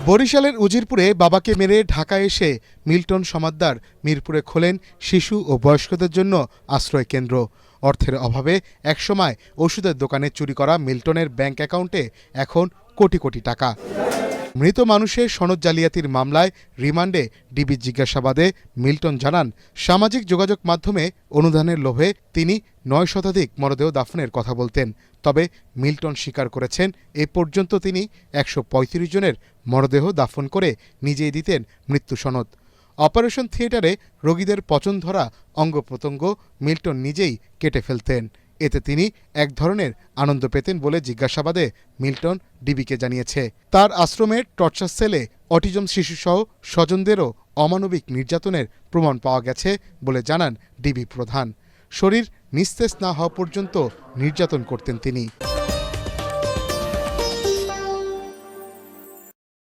বরিশালের উজিরপুরে বাবাকে মেরে ঢাকায় এসে মিল্টন সমাদ্দার মিরপুরে খোলেন শিশু ও বয়স্কদের জন্য আশ্রয় কেন্দ্র। অর্থের অভাবে একসময় ওষুধের দোকানে চুরি করা মিল্টনের ব্যাংক অ্যাকাউন্টে এখন কোটি কোটি টাকা। মৃত মানুষের সনদ জালিয়াতির মামলায় রিমান্ডে ডিবি জিজ্ঞাসাবাদে মিল্টন জানান, সামাজিক যোগাযোগ মাধ্যমে অনুদানের লোভে তিনি ৯ শতাধিক মরদেহ দাফনের কথা বলতেন। তবে মিল্টন স্বীকার করেছেন, এ পর্যন্ত তিনি ১৩৫ জনের মরদেহ দাফন করে নিজেই দিতেন মৃত্যু সনদ। অপারেশন থিয়েটারে রোগীদের পচন ধরা অঙ্গ প্রত্যঙ্গ মিল্টন নিজেই কেটে ফেলতেন। এতে তিনি এক ধরনের আনন্দ পেতেন বলে জিজ্ঞাসাবাদে মিল্টন ডিবিকে জানিয়েছে। তার আশ্রমের টর্চার সেলে অটিজম শিশুসহ স্বজনদেরও অমানবিক নির্যাতনের প্রমাণ পাওয়া গেছে বলে জানান ডিবি প্রধান। শরীর নিস্তেজ না হওয়া পর্যন্ত নির্যাতন করতেন তিনি।